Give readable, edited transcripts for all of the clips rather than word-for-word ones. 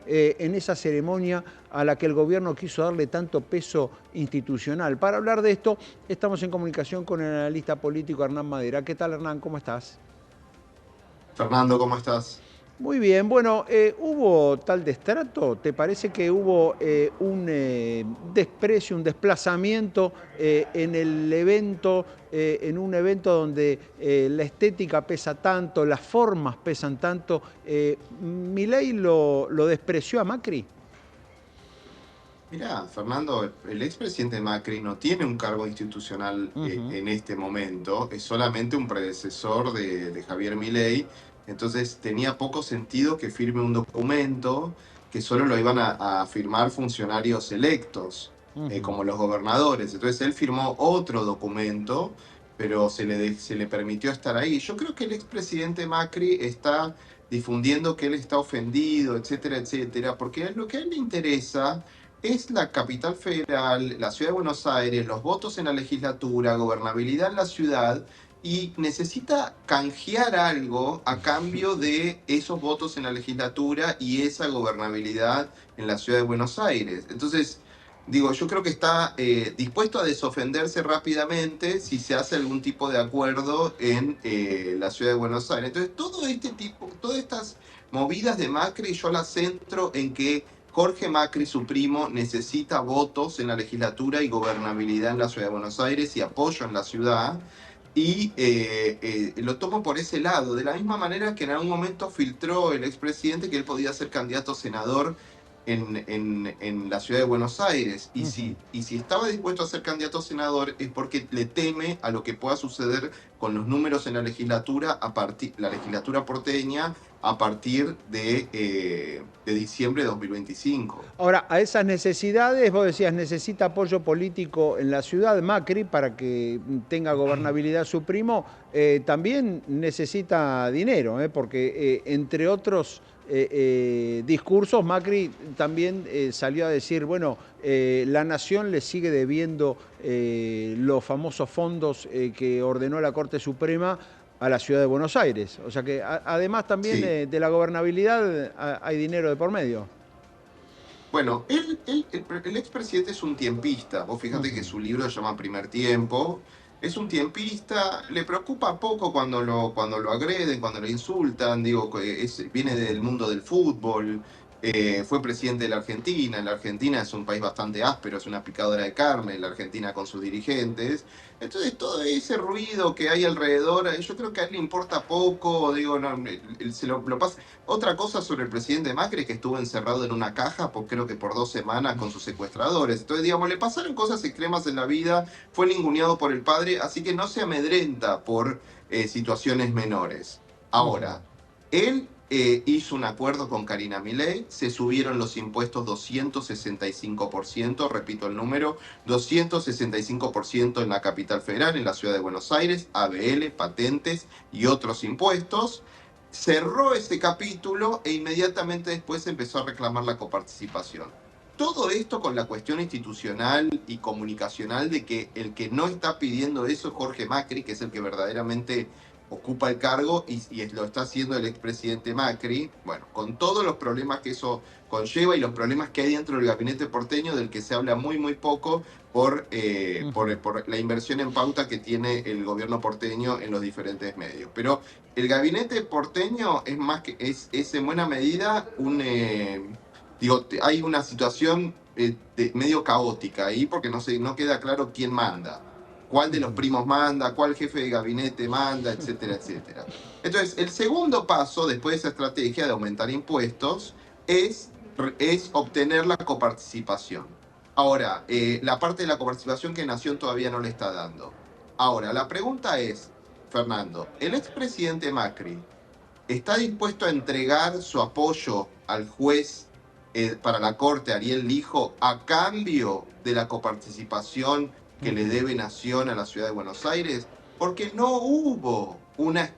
en esa ceremonia a la que el gobierno quiso darle tanto peso institucional. Para hablar de esto, estamos en comunicación con el analista político Hernán Madera. ¿Qué tal, Hernán? ¿Cómo estás? Fernando, ¿cómo estás? Muy bien, bueno, ¿hubo tal destrato? ¿Te parece que hubo un desprecio, un desplazamiento en el evento, en un evento donde la estética pesa tanto, las formas pesan tanto? ¿Milei lo despreció a Macri? Mirá, Fernando, el expresidente Macri no tiene un cargo institucional Ujú. en este momento, es solamente un predecesor de Javier Milei, entonces tenía poco sentido que firme un documento que solo lo iban a firmar funcionarios electos, Ujú. como los gobernadores. Entonces él firmó otro documento, pero se le permitió estar ahí. Yo creo que el expresidente Macri está difundiendo que él está ofendido, etcétera, etcétera, porque lo que a él le interesa es la capital federal, la ciudad de Buenos Aires, los votos en la legislatura, gobernabilidad en la ciudad, y necesita canjear algo a cambio de esos votos en la legislatura y esa gobernabilidad en la ciudad de Buenos Aires. Entonces, digo, yo creo que está dispuesto a desofenderse rápidamente si se hace algún tipo de acuerdo en la ciudad de Buenos Aires. Entonces, todo este tipo, todas estas movidas de Macri, yo las centro en que Jorge Macri, su primo, necesita votos en la legislatura y gobernabilidad en la ciudad de Buenos Aires y apoyo en la ciudad. Y lo tomo por ese lado, de la misma manera que en algún momento filtró el expresidente que él podía ser candidato a senador en la ciudad de Buenos Aires. Ujú. Y si estaba dispuesto a ser candidato a senador es porque le teme a lo que pueda suceder con los números en la legislatura, la legislatura porteña, a partir de diciembre de 2025. Ahora, a esas necesidades, vos decías, necesita apoyo político en la ciudad, Macri, para que tenga gobernabilidad su primo, también necesita dinero, porque entre otros discursos, Macri también salió a decir, bueno, la nación le sigue debiendo los famosos fondos que ordenó la Corte Suprema a la ciudad de Buenos Aires. O sea que además también Sí. de la gobernabilidad hay dinero de por medio. Bueno, el expresidente es un tiempista. Vos fíjate que Ujú. su libro se llama Primer Tiempo. Es un tiempista, le preocupa poco cuando lo agreden, cuando lo insultan. Digo, que viene del mundo del fútbol, fue presidente de la Argentina. La Argentina es un país bastante áspero, es una picadora de carne, la Argentina con sus dirigentes. Entonces, todo ese ruido que hay alrededor, yo creo que a él le importa poco. Digo, no, él lo pasa. Otra cosa sobre el presidente Macri es que estuvo encerrado en una caja, creo que por 2 semanas con sus secuestradores. Entonces, digamos, le pasaron cosas extremas en la vida, fue ninguneado por el padre, así que no se amedrenta por situaciones menores. Ujú. Ahora, él hizo un acuerdo con Karina Milei, se subieron los impuestos 265%, repito el número, 265% en la capital federal, en la ciudad de Buenos Aires, ABL, patentes y otros impuestos. Cerró ese capítulo e inmediatamente después empezó a reclamar la coparticipación. Todo esto con la cuestión institucional y comunicacional de que el que no está pidiendo eso es Jorge Macri, que es el que verdaderamente ocupa el cargo y lo está haciendo el expresidente Macri, bueno, con todos los problemas que eso conlleva y los problemas que hay dentro del gabinete porteño, del que se habla muy, muy poco Ujú. por la inversión en pauta que tiene el gobierno porteño en los diferentes medios. Pero el gabinete porteño es más que es en buena medida digo, hay una situación medio caótica ahí porque no queda claro quién manda, cuál de los Ujú. primos manda, cuál jefe de gabinete manda, etcétera, etcétera. Entonces, el segundo paso después de esa estrategia de aumentar impuestos es, es obtener la coparticipación. Ahora, la parte de la coparticipación que Nación todavía no le está dando. Ahora, la pregunta es, Fernando, ¿el expresidente Macri está dispuesto a entregar su apoyo al juez para la Corte, Ariel Lijo, a cambio de la coparticipación que le Ujú. debe Nación a la ciudad de Buenos Aires? Porque no hubo una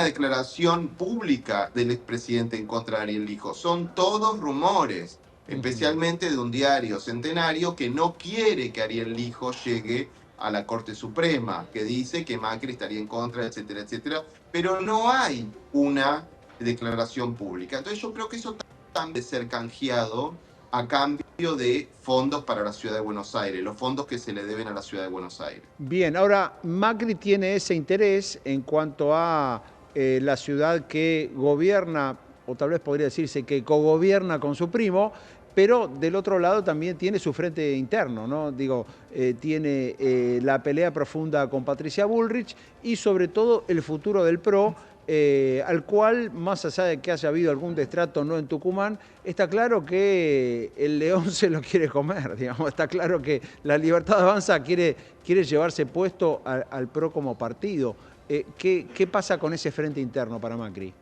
declaración pública del expresidente en contra de Ariel Lijo. Son todos rumores, Ujú. especialmente de un diario centenario que no quiere que Ariel Lijo llegue a la Corte Suprema, que dice que Macri estaría en contra, etcétera, etcétera, pero no hay una declaración pública. Entonces yo creo que eso también debe ser canjeado a cambio de fondos para la Ciudad de Buenos Aires, los fondos que se le deben a la Ciudad de Buenos Aires. Bien, ahora Macri tiene ese interés en cuanto a la ciudad que gobierna, o tal vez podría decirse que cogobierna con su primo, pero del otro lado también tiene su frente interno, ¿no? Digo, tiene la pelea profunda con Patricia Bullrich y sobre todo el futuro del PRO, al cual, más allá de que haya habido algún destrato no en Tucumán, está claro que el león se lo quiere comer, digamos, está claro que la Libertad Avanza quiere llevarse puesto al PRO como partido. ¿Qué pasa con ese frente interno para Macri?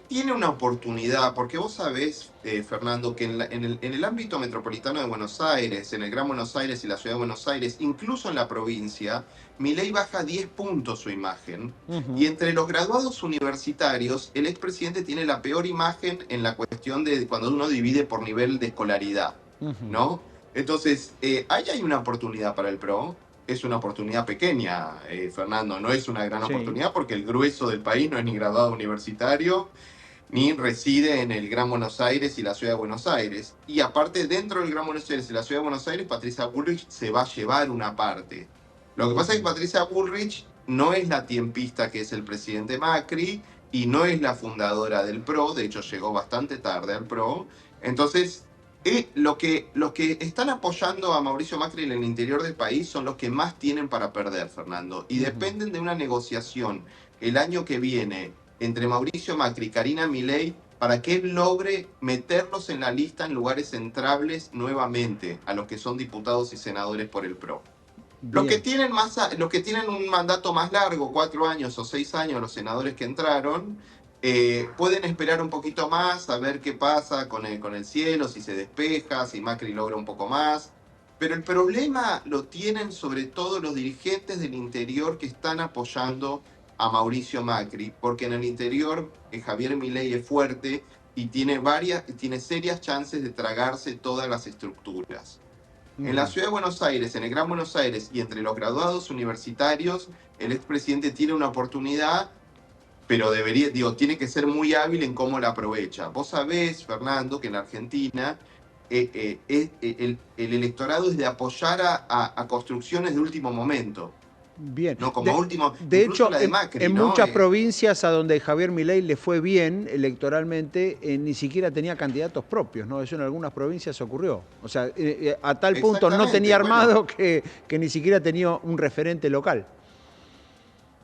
Tiene una oportunidad, porque vos sabés, Fernando, que en el ámbito metropolitano de Buenos Aires, en el Gran Buenos Aires y la Ciudad de Buenos Aires, incluso en la provincia, Milei baja 10 puntos su imagen. Y Ujú. entre los graduados universitarios, el expresidente tiene la peor imagen en la cuestión de cuando uno divide por nivel de escolaridad, Ujú. ¿no? Entonces, ahí hay una oportunidad para el PRO. Es una oportunidad pequeña, Fernando, no es una gran Sí. oportunidad porque el grueso del país no es ni graduado universitario ni reside en el Gran Buenos Aires y la Ciudad de Buenos Aires. Y aparte, dentro del Gran Buenos Aires y la Ciudad de Buenos Aires, Patricia Bullrich se va a llevar una parte. Lo que pasa es que Ujú. Patricia Bullrich no es la tiempista que es el presidente Macri y no es la fundadora del PRO, de hecho llegó bastante tarde al PRO. Entonces, los que están apoyando a Mauricio Macri en el interior del país son los que más tienen para perder, Fernando, y Ujú. dependen de una negociación el año que viene entre Mauricio Macri y Karina Milei para que él logre meterlos en la lista en lugares entrables nuevamente a los que son diputados y senadores por el PRO. Bien. Los que tienen un mandato más largo, 4 años o 6 años, los senadores que entraron, pueden esperar un poquito más a ver qué pasa con el cielo, si se despeja, si Macri logra un poco más. Pero el problema lo tienen sobre todo los dirigentes del interior que están apoyando a Mauricio Macri, porque en el interior Javier Milei es fuerte y tiene serias chances de tragarse todas las estructuras. En la Ujú. Ciudad de Buenos Aires, en el Gran Buenos Aires y entre los graduados universitarios, el expresidente tiene una oportunidad, pero tiene que ser muy hábil en cómo la aprovecha. Vos sabés, Fernando, que en la Argentina el electorado es de apoyar a construcciones de último momento, Bien. ¿no? Como último, De incluso hecho, la de Macri, en ¿no? muchas provincias a donde Javier Milei le fue bien electoralmente, ni siquiera tenía candidatos propios, ¿no? Eso en algunas provincias ocurrió. O sea, a tal punto no Exactamente, tenía bueno. armado que ni siquiera tenía un referente local.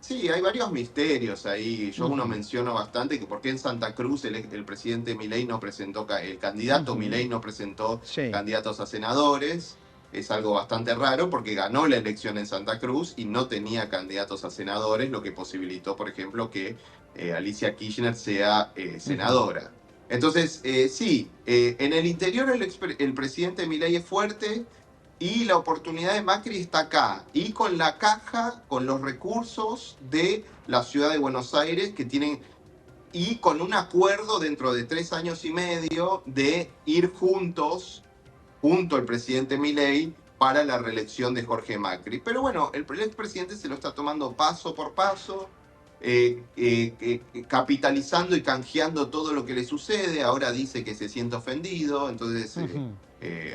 Sí, hay varios misterios ahí. Yo uno Ujú. menciono bastante que por qué en Santa Cruz el presidente Milei no presentó, el candidato Ujú. Milei no presentó Sí. candidatos a senadores. Es algo bastante raro porque ganó la elección en Santa Cruz y no tenía candidatos a senadores, lo que posibilitó, por ejemplo, que Alicia Kirchner sea Ujú. senadora. Entonces, sí, en el interior el presidente Milei es fuerte, y la oportunidad de Macri está acá, y con la caja, con los recursos de la ciudad de Buenos Aires, que tienen, y con un acuerdo dentro de 3 años y medio de ir juntos, junto al presidente Milei, para la reelección de Jorge Macri. Pero bueno, el expresidente se lo está tomando paso por paso, capitalizando y canjeando todo lo que le sucede. Ahora dice que se siente ofendido, entonces Ujú.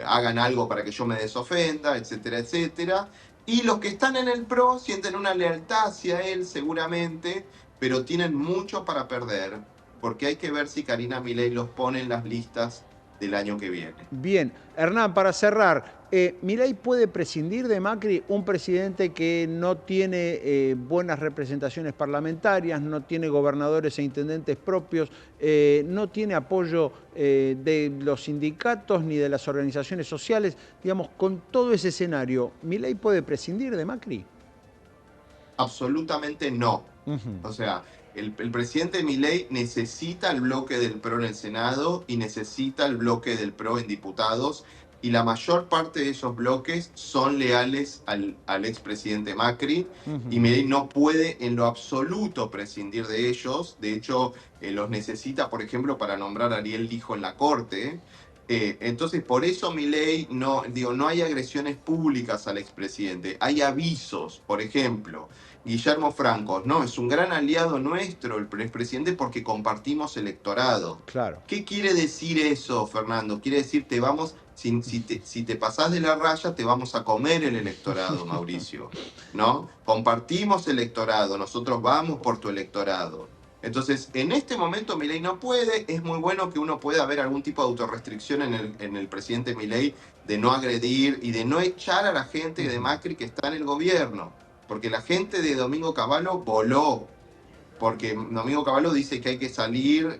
hagan algo para que yo me desofenda, etcétera, etcétera. Y los que están en el PRO sienten una lealtad hacia él seguramente, pero tienen mucho para perder, porque hay que ver si Karina Milei los pone en las listas del año que viene. Bien, Hernán, para cerrar, ¿Milei puede prescindir de Macri, un presidente que no tiene buenas representaciones parlamentarias, no tiene gobernadores e intendentes propios, no tiene apoyo de los sindicatos ni de las organizaciones sociales? Digamos, con todo ese escenario, ¿Milei puede prescindir de Macri? Absolutamente no. Ujú. O sea, el presidente Milei necesita el bloque del PRO en el Senado y necesita el bloque del PRO en diputados, y la mayor parte de esos bloques son leales al expresidente Macri, y Ujú. Milei no puede en lo absoluto prescindir de ellos. De hecho, los necesita, por ejemplo, para nombrar a Ariel Lijo en la Corte. Entonces, por eso Milei no hay agresiones públicas al expresidente. Hay avisos, por ejemplo. Guillermo Franco, no, es un gran aliado nuestro el expresidente porque compartimos electorado. Claro. ¿Qué quiere decir eso, Fernando? Quiere decir, si te pasás de la raya, te vamos a comer el electorado, Mauricio, ¿no? Compartimos electorado, nosotros vamos por tu electorado. Entonces, en este momento Milei no puede, es muy bueno que uno pueda ver algún tipo de autorrestricción en el presidente Milei de no agredir y de no echar a la gente de Macri que está en el gobierno. Porque la gente de Domingo Cavallo voló. Porque Domingo Cavallo dice que hay que salir,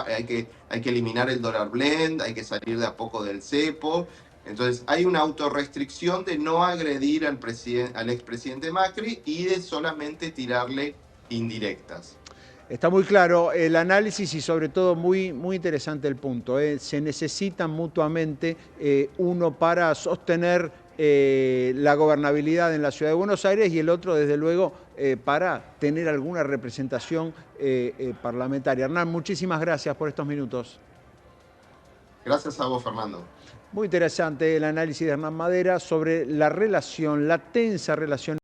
hay que eliminar el dólar blend, hay que salir de a poco del cepo. Entonces hay una autorrestricción de no agredir al expresidente Macri y de solamente tirarle indirectas. Está muy claro el análisis y sobre todo muy, muy interesante el punto. Se necesitan mutuamente uno para sostener la gobernabilidad en la Ciudad de Buenos Aires y el otro, desde luego, para tener alguna representación parlamentaria. Hernán, muchísimas gracias por estos minutos. Gracias a vos, Fernando. Muy interesante el análisis de Hernán Madera sobre la relación, la tensa relación